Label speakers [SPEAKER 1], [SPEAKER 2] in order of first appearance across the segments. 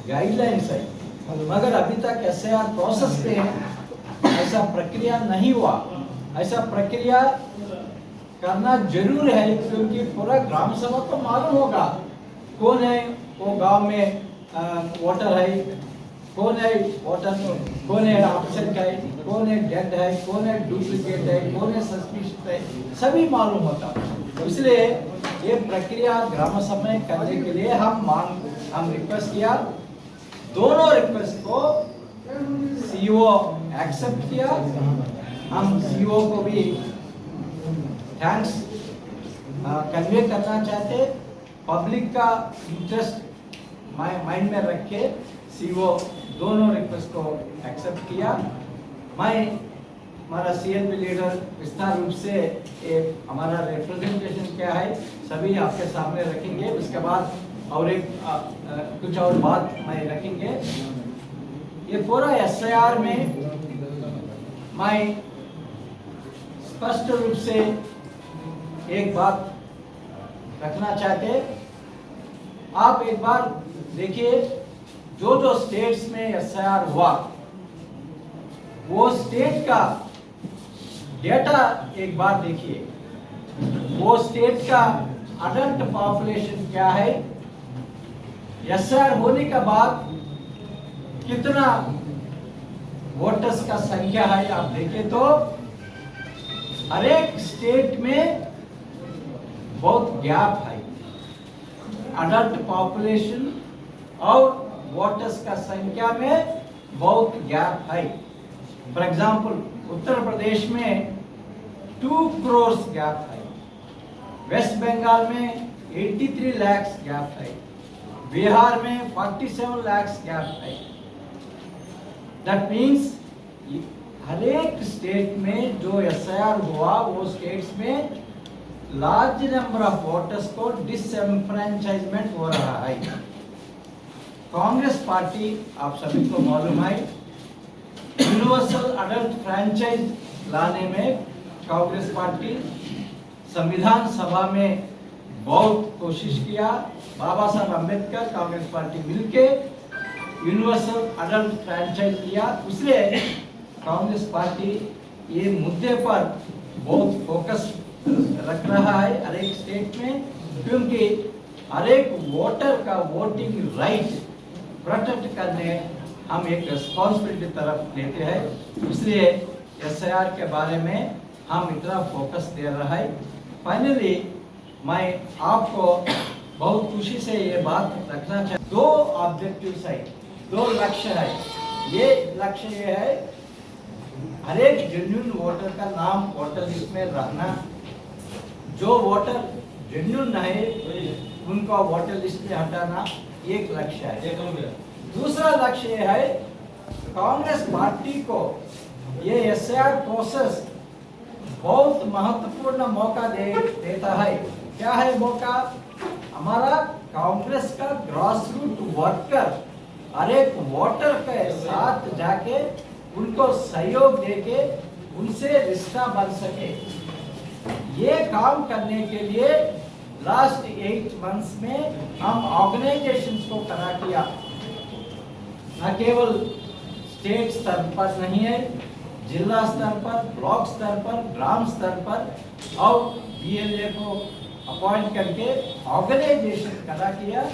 [SPEAKER 1] Guidelines है, मगर अभी तक एसआईआर प्रोसेस पे है, ऐसा प्रक्रिया नहीं हुआ। ऐसा प्रक्रिया करना जरूर है, क्योंकि पूरा ग्राम सभा को मालूम होगा कौन है वो गांव में वोटर है, कौन है वोटर, कौन है एब्सेंट है, कौन है डेड है, कौन है डुप्लीकेट है, कौन है सस्पिशियस है, सभी मालूम होता। तो इसलिए ये प्रक्रिया ग्राम सभा में करने के लिए हम रिक्वेस्ट किया, दोनों रिक्वेस्ट को सीईओ एक्सेप्ट किया। हम सीईओ को भी थैंक्स कन्वे करना चाहते, पब्लिक का इंटरेस्ट माइंड में रख के सीईओ दोनों रिक्वेस्ट को एक्सेप्ट किया। मैं हमारा सीएलपी लीडर विस्तार रूप से एक हमारा रिप्रेजेंटेशन क्या है सभी आपके सामने रखेंगे, उसके बाद और एक कुछ और बात मैं रखेंगे। ये पूरा एसआईआर में मैं स्पष्ट रूप से एक बात रखना चाहते, आप एक बार देखिए जो जो स्टेट्स में एसआईआर हुआ वो स्टेट का डेटा एक बार देखिए, वो स्टेट का अडल्ट पॉपुलेशन क्या है, एसआईआर होने के बाद कितना वोटर्स का संख्या है, आप देखें तो हर एक स्टेट में बहुत गैप है, अडल्ट पॉपुलेशन और वोटर्स का संख्या में बहुत गैप है। फॉर एग्जाम्पल उत्तर प्रदेश में 2 करोड़ गैप है, वेस्ट बंगाल में 83 लाख गैप है, बिहार में 47 लाख गैप है। दैट मीन्स हर एक स्टेट में जो एसआईआर हुआ वो स्टेट्स में लार्ज नंबर ऑफ वोटर्स को डिसएनफ्रेंचाइजमेंट हो रहा है। कांग्रेस पार्टी आप सभी को मालूम है, यूनिवर्सल अडल्ट फ्रैंचाइज लाने में कांग्रेस पार्टी संविधान सभा में बहुत कोशिश किया। बाबा साहब अम्बेडकर कांग्रेस पार्टी मिलके यूनिवर्सल अडल्ट फ्रैंचाइज लिया। इसलिए कांग्रेस पार्टी ये मुद्दे पर बहुत फोकस रख रहा है हर एक स्टेट में, क्योंकि हर एक वोटर का वोटिंग राइट प्रोटेक्ट करने हम एक रिस्पॉन्सिबिलिटी तरफ लेते हैं। इसलिए एसआईआर के बारे में हम इतना फोकस दे रहा है। फाइनली मैं आपको बहुत खुशी से ये बात रखना चाहता, 2 ऑब्जेक्टिव्स है, 2 लक्ष्य है। ये लक्ष्य ये है हर एक जेन्युइन वोटर का नाम वोटर लिस्ट में रहना, जो वोटर जेन्युइन है उनका वोटर लिस्ट में हटाना, एक लक्ष्य है। दूसरा लक्ष्य ये है कांग्रेस पार्टी को ये एसआईआर प्रोसेस बहुत महत्वपूर्ण मौका देता है। क्या है मौका? हमारा कांग्रेस का ग्रास रूट वर्कर हर एक वोटर के साथ जाके उनको सहयोग देके उनसे रिश्ता बन सके। ये काम करने के लिए लास्ट 8 मंथ्स में हम ऑर्गेनाइजेशंस को खड़ा किया, न केवल स्टेट स्तर पर नहीं है, जिला स्तर पर, ब्लॉक स्तर पर, ग्राम स्तर पर और बीएलए को अपॉइंट करके ऑर्गेनाइजेशन खड़ा किया।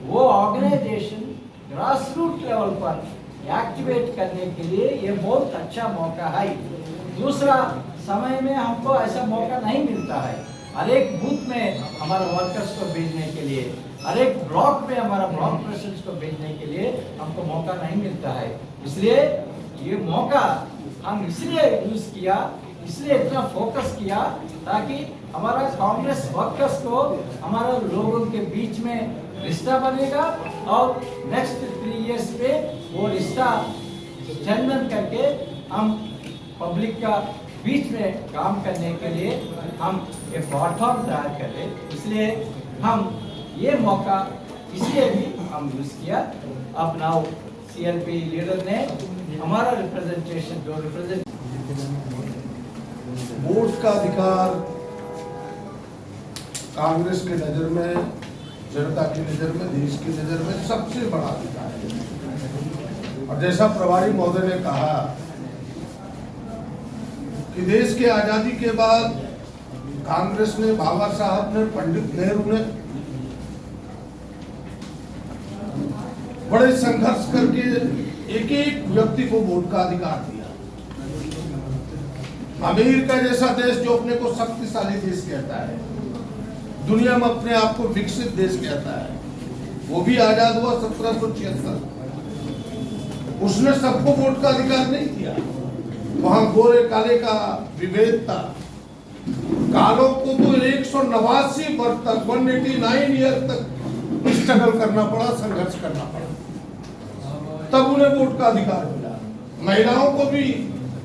[SPEAKER 1] वो ऑर्गेनाइजेशन ग्रास रूट लेवल पर एक्टिवेट करने के लिए ये बहुत अच्छा मौका है। दूसरा समय में हमको ऐसा मौका नहीं मिलता है, हर एक बूथ में हमारे वर्कर्स को भेजने के लिए, हर एक ब्लॉक में हमारा ब्लॉक प्रेसिडेंट्स को भेजने के लिए हमको मौका नहीं मिलता है। इसलिए ये मौका हम इसलिए यूज किया, इसलिए इतना फोकस किया ताकि हमारा कांग्रेस वर्कर्स को हमारा लोगों के बीच में रिश्ता बनेगा और नेक्स्ट 3 इयर्स में वो रिश्ता स्ट्रेंथन करके हम पब्लिक का बीच में काम करने के लिए हम एक प्लेटफॉर्म तैयार करें। इसलिए हम ये मौका इसलिए भी हम यूज किया। अब नाउ सीएलपी लीडर ने हमारा रिप्रेजेंटेशन जो
[SPEAKER 2] वोट का अधिकार कांग्रेस के नजर में जनता की नज़र में, देश की नज़र में सबसे बड़ा अधिकार है। और जैसा प्रभारी महोदय ने कहा कि देश के आज़ादी के बाद कांग्रेस ने, बाबा साहब ने, पंडित नेहरू ने बड़े संघर्ष करके एक एक व्यक्ति को वोट का अधिकार दिया। अमेरिका जैसा देश जो अपने को शक्तिशाली देश कहता है, दुनिया में अपने आप को विकसित देश कहता है, वो भी आजाद हुआ 1776। उसने सबको वोट का अधिकार नहीं दिया। वहां गोरे काले का विभेद था। कालों को तो 189 वर्ष तक, 189 ईयर तक स्ट्रगल करना पड़ा, संघर्ष करना पड़ा, तब उन्हें वोट का अधिकार मिला। महिलाओं को भी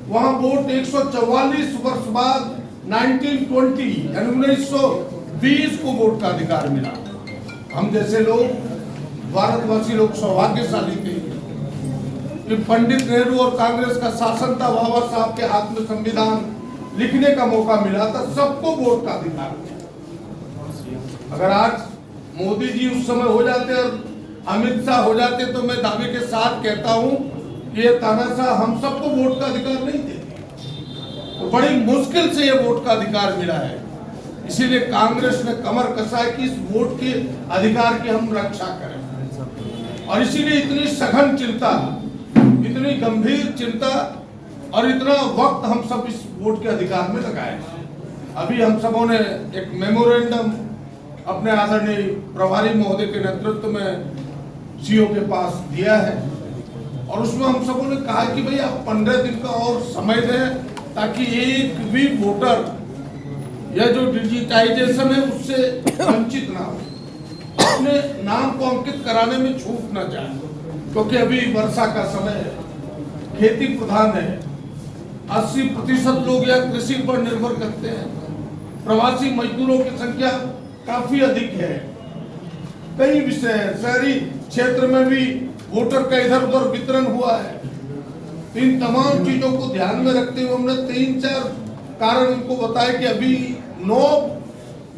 [SPEAKER 2] वहां वोट 144 वर्ष बाद 1920 यानी 1920 को वोट का अधिकार मिला। हम जैसे लोग, भारतवासी लोग सौभाग्यशाली थे कि पंडित नेहरू और कांग्रेस का शासन था, बाबा साहब के हाथ में संविधान लिखने का मौका मिला था, सबको वोट का अधिकार मिला। अगर आज मोदी जी उस समय हो जाते और अमित शाह हो जाते तो मैं दावे के साथ कहता हूं कि ये तानाशाह हम सबको वोट का अधिकार नहीं देते। तो बड़ी मुश्किल से ये वोट का अधिकार मिला है। इसीलिए कांग्रेस ने कमर कसा है कि इस वोट के अधिकार की हम रक्षा करें। और इसीलिए इतनी सघन चिंता, इतनी गंभीर चिंता और इतना वक्त हम सब इस वोट के अधिकार में लगाए। अभी हम सबों ने एक मेमोरेंडम अपने आदरणीय प्रभारी महोदय के नेतृत्व में सीओ के पास दिया है और उसमें हम सबों ने कहा कि भाई आप 15 दिन का और समय दें ताकि एक भी वोटर यह जो डिजिटाइजेशन है उससे वंचित ना हो, अपने नाम को अंकित कराने में छूट ना जाए। क्योंकि अभी वर्षा का समय है, खेती प्रधान है, 80% लोग या कृषि पर निर्भर करते हैं, प्रवासी मजदूरों की संख्या काफी अधिक है, कई विषय, शहरी क्षेत्र में भी वोटर का इधर उधर वितरण हुआ है। इन तमाम चीजों को ध्यान में रखते हुए हमने 3-4 कारण इनको बताया कि अभी 9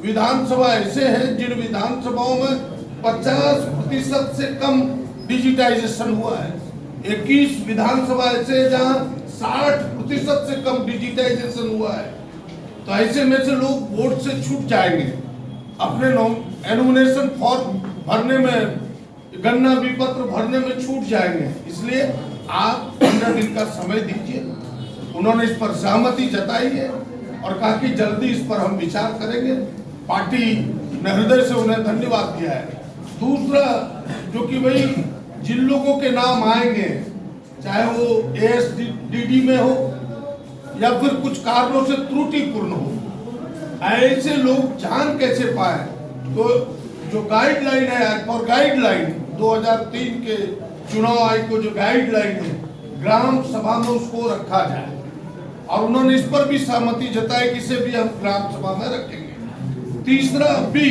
[SPEAKER 2] विधानसभा ऐसे हैं जिन विधानसभाओं में 50% से कम डिजिटाइजेशन हुआ है। 21 विधानसभा ऐसे हैं जहां 60% से कम डिजिटाइजेशन हुआ है। तो ऐसे में से लोग वोट से छूट जाएंगे, अपने एनोमिनेशन फॉर्म भरने में, गणना विपत्र भरने में छूट जाएंगे। इसलिए आप 15 दिन का समय दीजिए। उन्होंने इस पर सहमति जताई है और कहा कि जल्दी इस पर हम विचार करेंगे। पार्टी ने हृदय से उन्हें धन्यवाद दिया है। दूसरा, जो कि भाई जिन लोगों के नाम आएंगे, चाहे वो ASDD में हो या फिर कुछ कारणों से त्रुटिपूर्ण हो, ऐसे लोग जान कैसे पाए? तो जो गाइडलाइन है, फॉर गाइडलाइन 2003 के चुनाव आयोग को जो गाइडलाइन है, ग्राम सभा में उसको रखा जाए और उन्होंने इस पर भी सहमति जताई कि इसे भी हम ग्राम सभा में रखेंगे। तीसरा, भी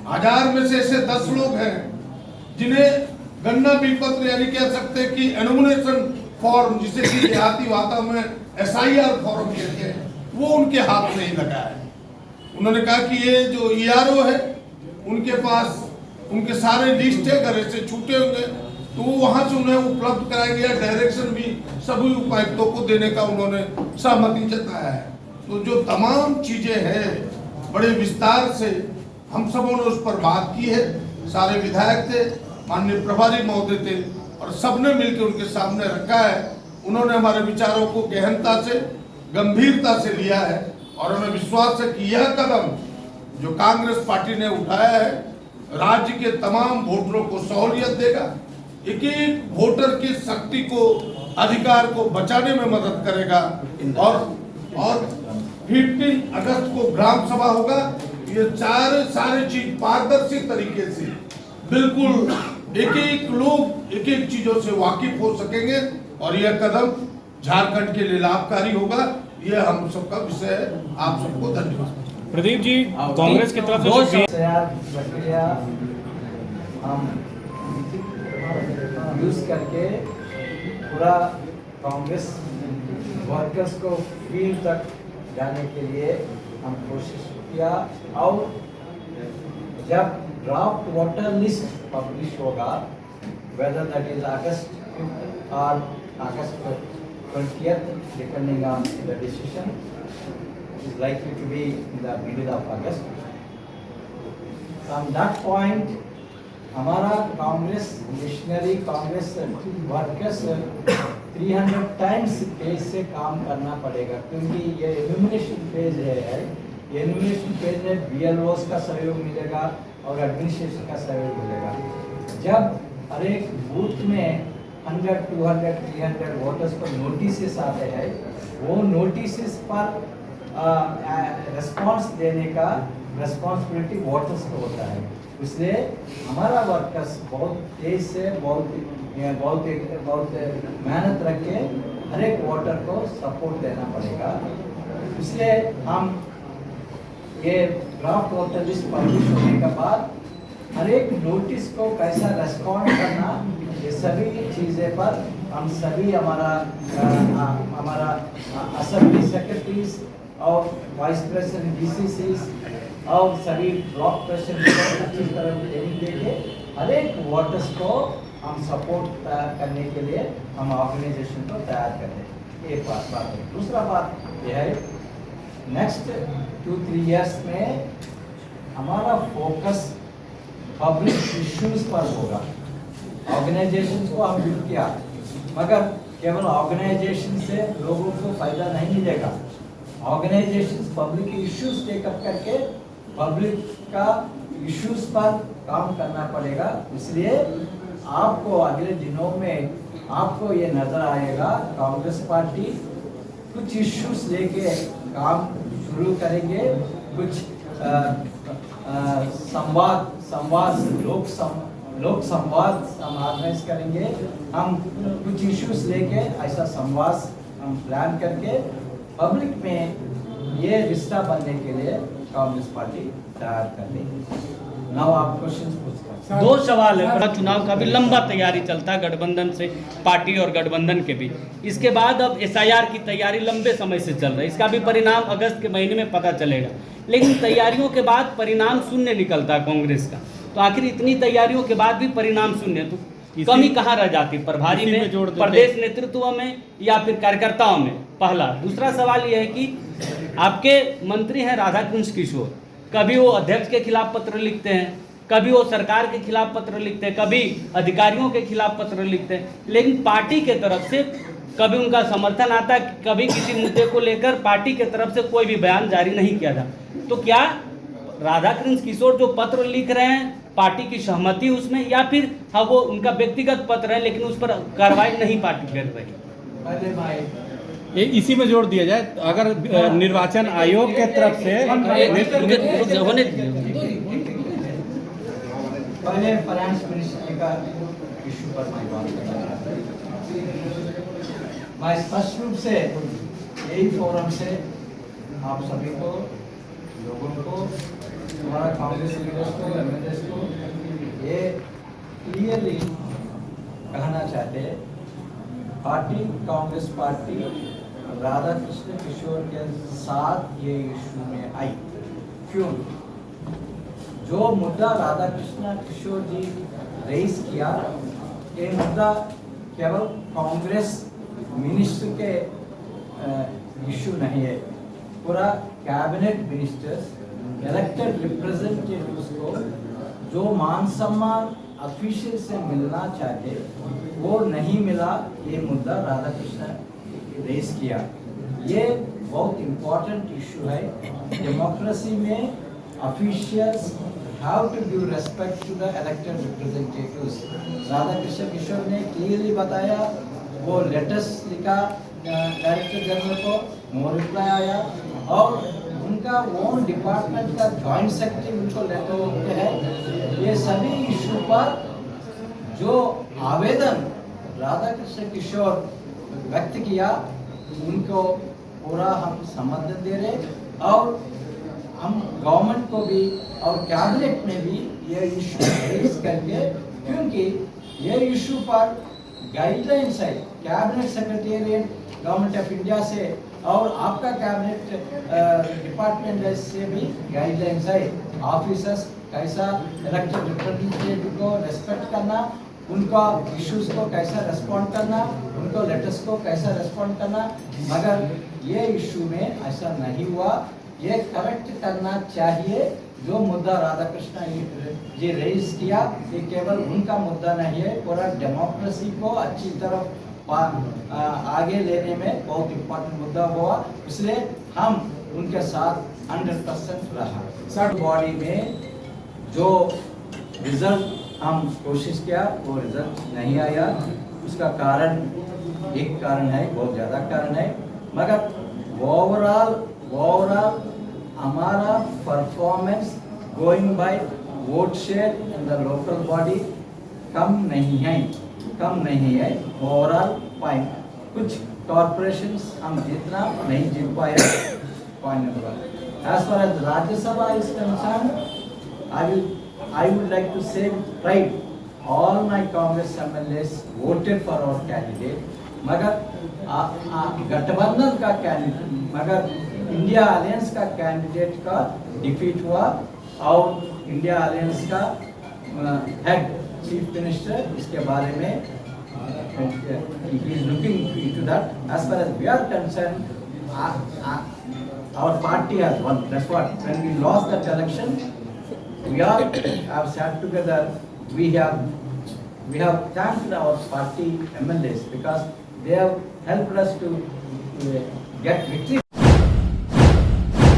[SPEAKER 2] 1000 में से ऐसे 10 लोग हैं जिन्हें गणना विपत्र यानी कह सकते हैं कि एनोमिनेशन फॉर्म, जिसे कि देहाती भाषा में SIR फॉर्म कहते हैं, वो उनके हाथ नहीं लगा है। उन्होंने कहा कि ये जो ERO है उनके पास उनके सारे लिस्ट है, अगर ऐसे छूटे होंगे तो वो वहां से उन्हें उपलब्ध कराएंगे या डायरेक्शन भी सभी उपायुक्तों को देने का उन्होंने सहमति जताया है। तो जो तमाम चीजें हैं बड़े विस्तार से हम सबों ने उस पर बात की है। सारे विधायक थे, माननीय प्रभारी महोदय थे और सबने मिलकर उनके सामने रखा है। उन्होंने हमारे विचारों को गहनता से, गंभीरता से लिया है और हमें विश्वास है कि यह कदम जो कांग्रेस पार्टी ने उठाया है राज्य के तमाम वोटरों को सहूलियत देगा, एक एक वोटर की शक्ति को, अधिकार को बचाने में मदद करेगा। और 15 अगस्त को ग्राम सभा होगा। ये सारे चीज पारदर्शी तरीके से बिल्कुल एक एक लोग एक एक चीजों से वाकिफ हो सकेंगे और यह कदम झारखंड के लिए लाभकारी होगा। यह हम सबका विषय है। आप सबको धन्यवाद।
[SPEAKER 3] प्रदीप जी, कांग्रेस की तरफ से
[SPEAKER 1] प्रक्रिया हम यूज करके पूरा कांग्रेस वर्कर्स को फील्ड तक जाने के लिए हम कोशिश किया और जब ड्राफ्ट वोटर लिस्ट पब्लिश होगा, whether that is August 5th or August 20th, depending on the decision, is likely to be in the middle of August. From that point, हमारा Congress missionary Congress workers 300 times page से काम करना पड़ेगा, क्योंकि ये एनुमिनेशन phase है। एनुमिनेशन phase में BLOs का सहयोग मिलेगा और एडमिनिस्ट्रेशन का सहयोग मिलेगा। जब हर एक बूथ में 100, 200, 300 वोटर्स को नोटिस आते हैं, वो नोटिस पर रिस्पॉन्स देने का रिस्पॉन्सिबिलिटी वोटर्स को होता है। इसलिए हमारा वर्कर्स बहुत तेज से बहुत मेहनत रख के हर एक वोटर को सपोर्ट देना पड़ेगा। इसलिए हम ये ड्राफ्ट वोटर लिस्ट पब्लिश होने के बाद हर एक नोटिस को कैसा रेस्पॉन्ड करना, ये सभी चीज़ें पर हम सभी हमारा असेंबली सेक्रेटरीज और वाइस प्रेसिडेंट DCCs और सभी ब्लॉक प्रेसिडेंट अच्छी तरह ट्रेनिंग देके हर एक वोटर्स को हम सपोर्ट करने के लिए हम ऑर्गेनाइजेशन को तैयार कर रहे हैं। एक बात है। दूसरा बात यह है, नेक्स्ट 2-3 इयर्स में हमारा फोकस पब्लिक इश्यूज पर होगा। ऑर्गेनाइजेशन को हम बिल्ड किया, मगर केवल ऑर्गेनाइजेशन से लोगों को फायदा नहीं मिलेगा। ऑर्गेनाइजेशन पब्लिक इश्यूज टेकअप करके पब्लिक का इश्यूज पर काम करना पड़ेगा। इसलिए आपको अगले दिनों में आपको ये नजर आएगा, कांग्रेस पार्टी कुछ इश्यूज लेके काम शुरू करेंगे, कुछ लोक संवाद हम ऑर्गेनाइज करेंगे। हम कुछ इश्यूज लेके ऐसा संवाद हम प्लान करके पब्लिक में ये रिश्ता बनने के लिए कांग्रेस पार्टी तैयार कर रही। नाउ आप क्वेश्चन पूछ सकते हैं।
[SPEAKER 3] 2 सवाल है। बड़ा चुनाव का भी लंबा तैयारी चलता है गठबंधन से, पार्टी और गठबंधन के बीच। इसके बाद अब SIR की तैयारी लंबे समय से चल रही है, इसका भी परिणाम अगस्त के महीने में पता चलेगा। लेकिन तैयारियों के बाद परिणाम शून्य निकलता है कांग्रेस का, तो आखिर इतनी तैयारियों के बाद भी परिणाम शून्य, तो कमी कहाँ रह जाती? प्रभारी में, प्रदेश नेतृत्व में, या फिर कार्यकर्ताओं में? पहला। दूसरा सवाल यह है कि आपके मंत्री हैं राधाकृष्ण किशोर, कभी वो अध्यक्ष के खिलाफ पत्र लिखते हैं, कभी वो सरकार के खिलाफ पत्र लिखते हैं, कभी अधिकारियों के खिलाफ पत्र लिखते हैं, लेकिन पार्टी के तरफ से कभी उनका समर्थन आता है, कभी किसी मुद्दे को लेकर पार्टी के तरफ से कोई भी बयान जारी नहीं किया जाता। तो क्या राधाकृष्ण किशोर जो पत्र लिख रहे हैं पार्टी की सहमति उसमें, या फिर हाँ वो उनका व्यक्तिगत पत्र है लेकिन उस पर कार्रवाई नहीं पार्टी कर रही?
[SPEAKER 4] इसी में जोड़ दिया जाए, अगर निर्वाचन आयोग के तरफ से
[SPEAKER 1] पहले फाइनेंस मिनिस्ट्री का इशू पर मैं बात करना, मैं स्पष्ट रूप से यही फोरम से आप सभी को, लोगों को, हमारा कांग्रेस लीडर्स को, एमएलएस को ये क्लियरली कहना चाहते हैं, पार्टी कांग्रेस पार्टी राधाकृष्ण किशोर के साथ ये इशू में आई। क्यों? जो मुद्दा राधाकृष्ण किशोर जी रेज किया, ये मुद्दा केवल कांग्रेस मिनिस्टर के इशू नहीं है, पूरा कैबिनेट मिनिस्टर्स, इलेक्टेड रिप्रेजेंटेटिव्स को जो मान सम्मान ऑफिशियल से मिलना चाहते वो नहीं मिला, ये मुद्दा राधाकृष्ण रेज किया। ये बहुत इम्पोर्टेंट इशू है। डेमोक्रेसी में officials have to give respect to the elected representatives. Radhakrishna Kishore ने क्लियरली बताया, वो लेटर्स लिखा डायरेक्टर जनरल को, नो रिप्लाई आया, और उनका ओन डिपार्टमेंट का जॉइंट सेक्रेटरी उनको लेटर लिखते हैं। ये सभी इशू पर जो आवेदन राधाकृष्ण किशोर व्यक्त किया, उनको पूरा हम समर्थन दे रहे, और हम गवर्नमेंट को भी और कैबिनेट में भी ये इशू रेज करके, क्योंकि ये इशू पर गाइडलाइंस है cabinet secretariat government of India से, और आपका कैबिनेट डिपार्टमेंट से भी गाइडलाइंस है, ऑफिसर्स कैसा इलेक्टेड रिप्रेजेंटेटिव को रेस्पेक्ट करना, उनका इश्यूज को कैसा रेस्पॉन्ड करना, उनको लेटर्स को कैसा रेस्पॉन्ड करना, मगर ये इशू में ऐसा नहीं हुआ। ये करेक्ट करना चाहिए। जो मुद्दा राधाकृष्ण जी रेज किया, ये केवल उनका मुद्दा नहीं है, पूरा डेमोक्रेसी को अच्छी तरफ आगे लेने में बहुत इम्पोर्टेंट मुद्दा हुआ, इसलिए हम उनके साथ 100% रहा। सब बॉडी में जो रिजल्ट हम कोशिश किया वो रिजल्ट नहीं आया, उसका कारण एक कारण है, बहुत ज़्यादा कारण है, मगर ओवरऑल हमारा performance going by vote share in the local body कम नहीं है ओवरऑल पॉइंट। कुछ कॉर्पोरेशंस हम जितना नहीं जीत पाए point number. As far as Rajya Sabha is concern, I would like to say pride, all my Congress MLAs voted for our candidate, मगर गठबंधन का कैंडिडेट, मगर इंडिया अलायंस का कैंडिडेट का डिफीट हुआ और इंडिया अलायंस का हेड चीफ मिनिस्टर इसके बारे में he is looking into that. As far as we are concerned, our party has won. That's what, when we lost that election, we all have sat together. We have thanked our party MLAs because they have helped us to get victory.